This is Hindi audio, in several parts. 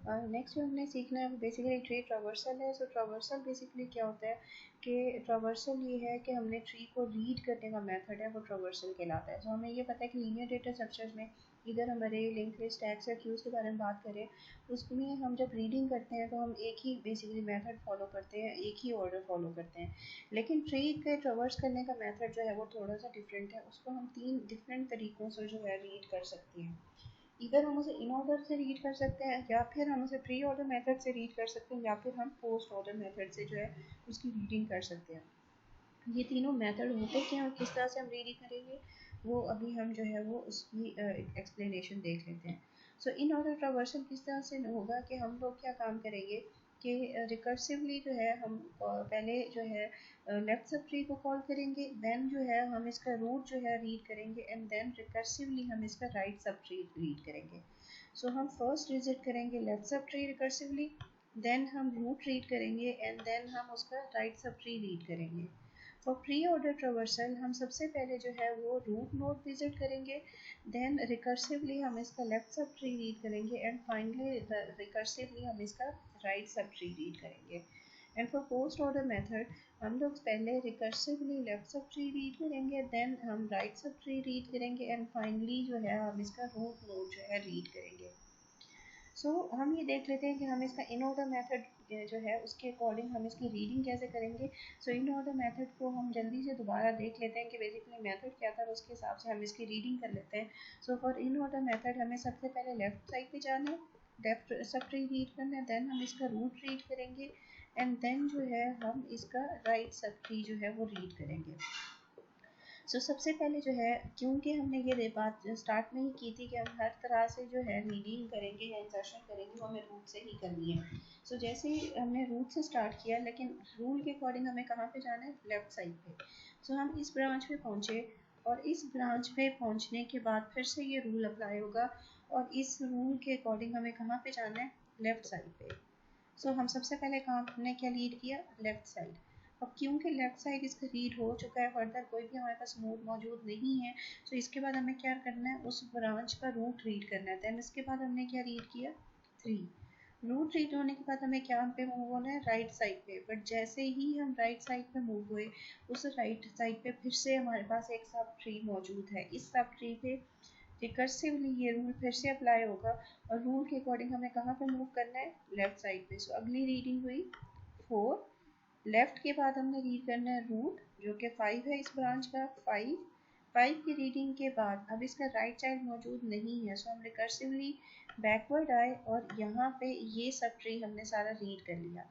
नेक्स्ट जो हमने सीखना है वो बेसिकली ट्री ट्रावर्सल है। सो ट्रावर्सल बेसिकली क्या होता है कि ट्रावर्सल ये है कि हमने ट्री को रीड करने का मेथड है वो ट्रावर्सल कहलाता है। सो हमें ये पता है कि लीनियर डेटा स्ट्रक्चर्स में इधर हमारे लिंक लिस्ट टैग्स या क्यूज के बारे में बात करें, उसमें हम जब रीडिंग करते हैं तो हम एक ही बेसिकली मेथड फॉलो करते हैं, एक ही ऑर्डर फॉलो करते हैं। लेकिन ट्री के ट्रावर्स करने का मेथड जो है वो थोड़ा सा डिफरेंट है, उसको हम 3 डिफरेंट तरीक़ों से जो है रीड कर सकते हैं। इधर हम उसे इन ऑर्डर से रीड कर सकते हैं, या फिर हम उसे प्री ऑर्डर मेथड से रीड कर सकते हैं, या फिर हम पोस्ट ऑर्डर मेथड से जो है उसकी रीडिंग कर सकते हैं। ये तीनों मेथड होते क्या और किस तरह से हम रीडिंग करेंगे वो अभी हम जो है वो उसकी एक्सप्लेनेशन देख लेते हैं। सो इन ऑर्डर ट्रावर्सल किस तरह से होगा कि हम लोग क्या काम करेंगे कि रिकर्सिवली जो है हम पहले जो है लेफ्ट सब ट्री को कॉल करेंगे, देन जो है हम इसका रूट जो है रीड करेंगे, एंड देन रिकर्सिवली हम इसका राइट सब ट्री रीड करेंगे। सो हम फर्स्ट विजिट करेंगे left subtree recursively, then हम रूट रीड करेंगे, एंड देन हम उसका राइट सब ट्री रीड करेंगे। फॉर प्री ऑर्डर ट्रावर्सल हम सबसे पहले जो है वो रूट नोड विजिट करेंगे, देन रिकर्सिवली हम इसका लेफ्ट सब ट्री रीड करेंगे, एंड फाइनली रिकर्सिवली हम इसका राइट सब ट्री रीड करेंगे। And for post order method हम लोग पहले recursively left subtree read करेंगे, देन हम राइट सब ट्री रीड करेंगे, एंड फाइनली जो है हम इसका रूट नोड जो है रीड करेंगे। हम ये देख लेते हैं कि हम इसका इन ऑर्डर मेथड जो है उसके अकॉर्डिंग हम इसकी रीडिंग कैसे करेंगे। इन ऑर्डर मेथड को हम जल्दी से दोबारा देख लेते हैं कि बेसिकली मेथड क्या था, उसके हिसाब से हम इसकी रीडिंग कर लेते हैं। फॉर इन ऑर्डर मेथड हमें सबसे पहले लेफ्ट साइड पे जाना है, लेफ्ट सब ट्री रीड करना है, देन हम इसका रूट रीड करेंगे, एंड देन जो है हम इसका राइट सब ट्री जो है वो रीड करेंगे। सबसे पहले जो है, क्योंकि हमने ये बात स्टार्ट में ही की थी कि हम हर तरह से जो है रीडिंग करेंगे या इंसर्शन करेंगे वो हमें रूट से ही करनी है। जैसे ही हमने रूट से स्टार्ट किया, लेकिन रूल के अकॉर्डिंग हमें कहाँ पे जाना है, लेफ्ट साइड पे। हम इस ब्रांच पे पहुँचे, और इस ब्रांच पे पहुँचने के बाद फिर से ये रूल अप्लाई होगा, और इस रूल के अकॉर्डिंग हमें कहाँ पे जाना है, लेफ्ट साइड पे। हम सबसे पहले कहाँ हमने क्या लीड किया, लेफ्ट साइड। अब क्योंकि लेफ्ट साइड इसका रीड हो चुका है, फर्दर कोई भी हमारे पास नोड मौजूद नहीं है, इसके बाद हमें क्या करना है, उस ब्रांच का रूट रीड करना है। देन इसके बाद हमने क्या रीड किया, 3। रूट रीड होने के बाद हमें क्या पे मूव होना है, राइट साइड पे। बट जैसे ही हम राइट साइड पे मूव हुए, उस राइट साइड पे फिर से हमारे पास एक सब ट्री मौजूद है। इस सब ट्री पे रिकर्सिवली ये रूल फिर से अप्लाई होगा, और रूल के अकॉर्डिंग हमें कहाँ पे मूव करना है, लेफ्ट साइड पे। अगली रीडिंग हुई 4, लेफ्ट के बाद हमने रीड करना है रूट, जो कि 5 है इस ब्रांच का। 5 की रीडिंग के बाद अब इसका राइट चाइल्ड मौजूद नहीं है, हम रिकर्सिवली बैकवर्ड आए, और यहाँ पे ये सब ट्री हमने सारा रीड कर लिया।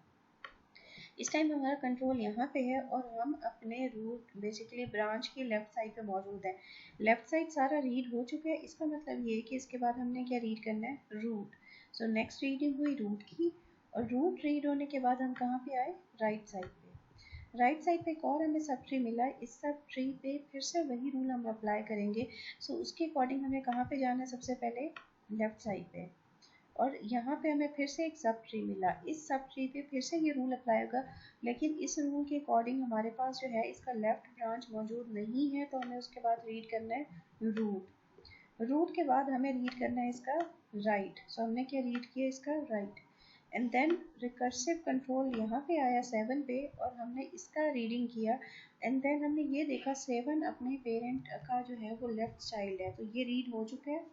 इस टाइम हमारा कंट्रोल यहाँ पे है, और हम अपने रूट बेसिकली ब्रांच की लेफ्ट साइड पे मौजूद है। लेफ्ट साइड सारा रीड हो चुका है, इसका मतलब ये है कि इसके बाद हमने क्या रीड करना है, रूट। नेक्स्ट रीडिंग हुई रूट की, और रूट रीड होने के बाद हम कहाँ पे आए, राइट साइड पे। राइट साइड पे एक और हमें सब ट्री मिला, इस सब ट्री पे फिर से वही रूल हम अप्लाई करेंगे। उसके अकॉर्डिंग हमें कहाँ पे जाना है, सबसे पहले लेफ्ट साइड पे, और यहाँ पे हमें फिर से एक सब ट्री मिला। इस सब ट्री पे फिर से ये रूल अप्लाई होगा, लेकिन इस रूल के अकॉर्डिंग हमारे पास जो है इसका लेफ्ट ब्रांच मौजूद नहीं है, तो हमें उसके बाद रीड करना है रूट। रूट के बाद हमें रीड करना है इसका राइट। हमने क्या रीड किया, इसका right. And then recursive control यहाँ पे आया 7 पे, और हमने इसका रीडिंग किया, एंड देन हमने ये देखा 7 अपने पेरेंट का जो है वो लेफ्ट चाइल्ड है, तो ये रीड हो चुका है।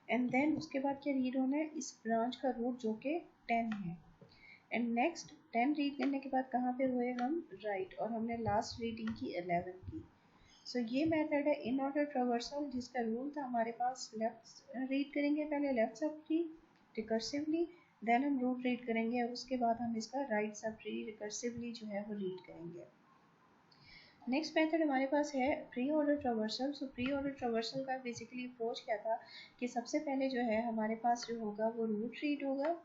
एंड देन उसके बाद क्या रीड होना है, इस ब्रांच का रूट जो कि 10 है। एंड नेक्स्ट 10 रीड करने के बाद कहाँ पे हुए हम, राइट, और हमने लास्ट रीडिंग की 11 की। ये मेथड है इन ऑर्डर ट्रावर्सल, जिसका रूल था हमारे पास लेफ्ट रीड करेंगे पहले left subtree recursively, then हम रूट रीड करेंगे, और उसके बाद हम इसका राइट सब ट्री रिकर्सिवली जो है वो रीड करेंगे। नेक्स्ट मेथड हमारे पास है pre order traversal. Pre order traversal का बेसिकली अप्रोच क्या था कि सबसे पहले जो है हमारे पास जो होगा वो रूट रीड होगा,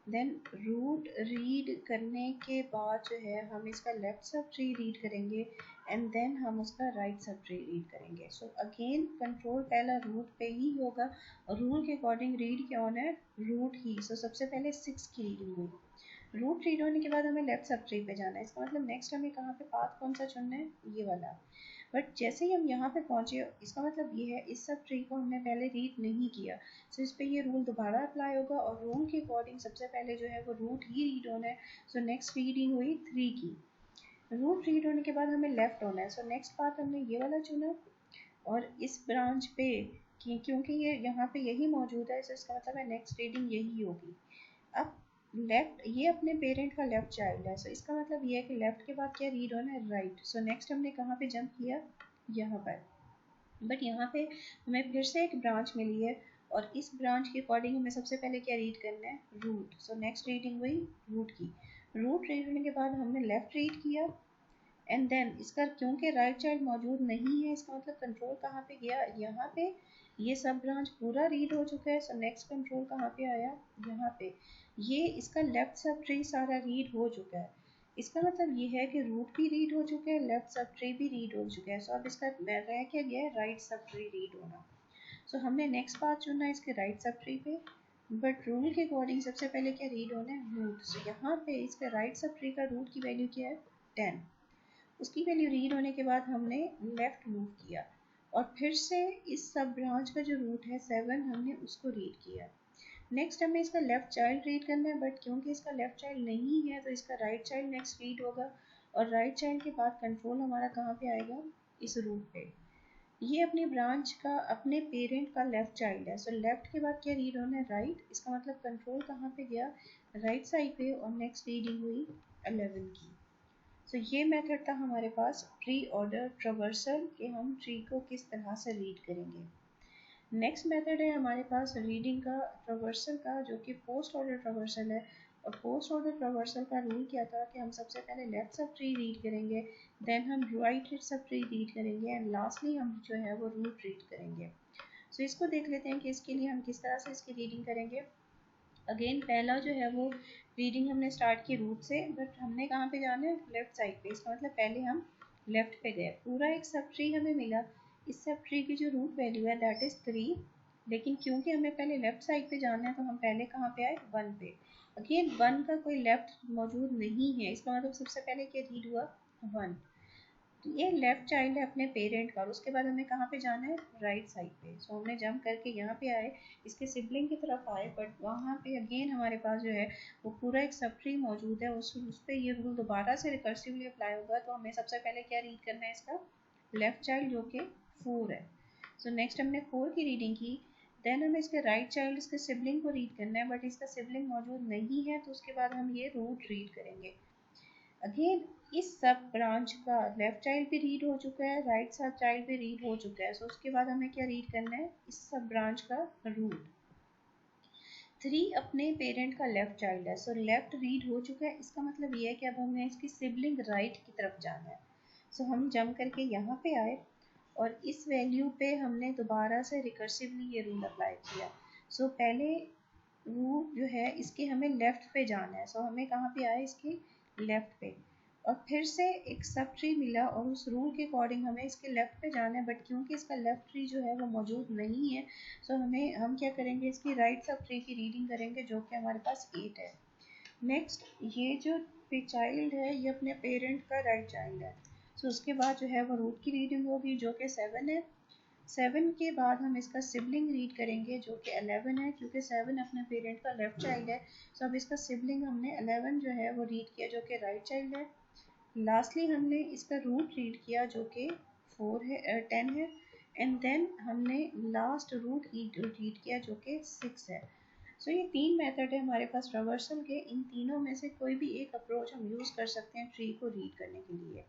देन रूट रीड करने के बाद जो है हम इसका लेफ्ट सब ट्री रीड करेंगे, एंड देन हम उसका राइट सब ट्री रीड करेंगे। अगेन कंट्रोल पहला रूट पे ही होगा, और रूल के अकॉर्डिंग रीड क्या होना है, रूट ही। सबसे पहले 6 की रीडिंग हुई, रूट रीड होने के बाद हमें लेफ्ट सब ट्री पे जाना है। इसका मतलब नेक्स्ट हमें कहाँ पे पाथ कौन सा चुनना है, ये वाला। बट जैसे ही हम यहाँ पे पहुँचे, इसका मतलब ये है इस सब ट्री को हमने पहले रीड नहीं किया, सो इस पर ये रूल दोबारा अप्लाई होगा और रूल के अकॉर्डिंग सबसे पहले जो है वो रूट ही रीड होना है। सो नेक्स्ट रीडिंग हुई 3 की, रूट रीड होने के बाद हमें लेफ्ट होना है। सो नेक्स्ट पाथ हमने ये वाला चुना और इस ब्रांच पे क्योंकि ये यहाँ पे यही मौजूद है, इसका मतलब है नेक्स्ट रीडिंग यही होगी। अब लेफ्ट, ये अपने पेरेंट का लेफ्ट चाइल्ड है, सो इसका मतलब ये है कि लेफ्ट के बाद क्या रीड होना है, राइट। सो नेक्स्ट हमने कहाँ पे जंप किया, यहाँ पर, बट यहाँ पे हमें फिर से एक ब्रांच मिली है और इस ब्रांच के अकॉर्डिंग हमें सबसे पहले क्या रीड करना है, रूट। सो नेक्स्ट रीडिंग हुई रूट की, रूट रीड होने के बाद हमने लेफ्ट रीड किया एंड देन इसका क्योंकि राइट चाइल्ड मौजूद नहीं है, इसका मतलब कंट्रोल कहाँ पे गया, यहाँ पे। ये सब ब्रांच पूरा रीड हो चुका है, सो नेक्स्ट कंट्रोल कहाँ पे आया, यहाँ पे। ये इसका लेफ्ट सब ट्री सारा रीड हो चुका है, इसका मतलब ये है कि रूट भी रीड हो चुके हैं, लेफ्ट सब ट्री भी रीड हो चुका है। सो अब इसका रह क्या गया है, राइट सब ट्री रीड होना। सो हमने नेक्स्ट पार्ट चुना है इसके राइट सब ट्री पे, बट रूल के अकॉर्डिंग सबसे पहले क्या रीड होना है, रूट। सो यहाँ पे इसका राइट सब ट्री का रूट की वैल्यू क्या है, 10। उसकी वैल्यू रीड होने के बाद हमने लेफ्ट मूव किया और फिर से इस सब ब्रांच का जो रूट है 7, हमने उसको रीड किया। नेक्स्ट हमें इसका लेफ्ट चाइल्ड रीड करना है, बट क्योंकि इसका लेफ्ट चाइल्ड नहीं है तो इसका राइट चाइल्ड नेक्स्ट रीड होगा और राइट चाइल्ड के बाद कंट्रोल हमारा कहाँ पे आएगा, इस रूट पे। ये अपनी ब्रांच का अपने पेरेंट का लेफ्ट चाइल्ड है, सो लेफ्ट के बाद क्या रीड होना है, राइट। इसका मतलब कंट्रोल कहाँ पे गया, राइट साइड पे, और नेक्स्ट रीडिंग हुई 11 की। सो ये मेथड था हमारे पास ट्री ऑर्डर ट्रावर्सल के, हम ट्री को किस तरह से रीड करेंगे। नेक्स्ट मेथड है हमारे पास रीडिंग का ट्रावर्सल का, जो कि पोस्ट ऑर्डर ट्रावर्सल है। और पोस्ट ऑर्डर ट्रावर्सल का रूल क्या था कि हम सबसे पहले लेफ्ट सब ट्री रीड करेंगे, देन हम राइट सब ट्री रीड करेंगे एंड लास्टली हम जो है वो रूट रीड करेंगे। सो इसको देख लेते हैं कि इसके लिए हम किस तरह से इसकी रीडिंग करेंगे। अगेन पहला जो है वो रीडिंग हमने स्टार्ट की रूट से, बट हमने कहाँ पे जाना है, लेफ्ट साइड पे। इसका मतलब पहले हम लेफ्ट पे गए, पूरा एक सब ट्री हमें मिला। इस सब ट्री की जो रूट वैल्यू है दैट इज 3, लेकिन क्योंकि हमें पहले लेफ्ट साइड पे जाना है तो हम पहले कहाँ पे आए, 1 पे। अगेन 1 का कोई लेफ्ट मौजूद नहीं है, इसका मतलब सबसे पहले क्या रीड हुआ, 1। ये लेफ्ट चाइल्ड है अपने पेरेंट का और उसके बाद हमें कहाँ पे जाना है, राइट साइड पे। सो हमने जंप करके यहाँ पे आए, इसके सिबलिंग की तरफ आए, बट वहाँ पे अगेन हमारे पास जो है वो पूरा एक सब ट्री मौजूद है, उस पर ये रूल दोबारा से रिकर्सिवली अप्लाई होगा। तो हमें सबसे पहले क्या रीड करना है, इसका लेफ्ट चाइल्ड जो कि 4 है। सो नेक्स्ट हमने 4 की रीडिंग की, देन हमें इसके राइट चाइल्ड, इसके सिबलिंग को रीड करना है, बट इसका सिबलिंग मौजूद नहीं है, तो उसके बाद हम ये रूट रीड करेंगे। अगेन इस सब ब्रांच का लेफ्ट चाइल्ड भी रीड हो चुका है, राइट सब चाइल्ड भी रीड हो चुका है। सो उसके बाद हमें क्या रीड करना है, इस सब ब्रांच का रूट। 3 अपने पेरेंट का लेफ्ट चाइल्ड है, सो लेफ्ट रीड हो चुका है, इसका मतलब ये है कि अब हमें इसकी सिबलिंग राइट की तरफ जाना है। सो हम जंप करके यहाँ पे आए और इस वैल्यू पे हमने दोबारा से रिकर्सिवली ये रूल अप्लाई किया। सो पहले रूट जो है इसके हमें लेफ्ट पे जाना है, सो हमें कहाँ पे आए, इसके लेफ्ट पे, और फिर से एक सब ट्री मिला और उस रूल के अकॉर्डिंग हमें इसके लेफ्ट पे जाना है, बट क्योंकि इसका लेफ्ट ट्री जो है वो मौजूद नहीं है, सो हम क्या करेंगे, इसकी राइट सब ट्री की रीडिंग करेंगे जो कि हमारे पास 8 है। नेक्स्ट ये जो चाइल्ड है ये अपने पेरेंट का राइट चाइल्ड है, सो उसके बाद जो है वो रूट की रीडिंग होगी जो कि 7 है। 7 के बाद हम इसका सिबलिंग रीड करेंगे जो कि 11 है, क्योंकि 7 अपने पेरेंट का लेफ्ट चाइल्ड है। सो अब इसका सिबलिंग हमने 11 जो है वो रीड किया जो कि राइट चाइल्ड है। लास्टली हमने इसका रूट रीड किया जो कि 10 है, एंड देन हमने लास्ट रूट रीड किया जो कि 6 है। सो ये 3 मेथड है हमारे पास ट्रावर्सल के, इन तीनों में से कोई भी एक अप्रोच हम यूज़ कर सकते हैं ट्री को रीड करने के लिए।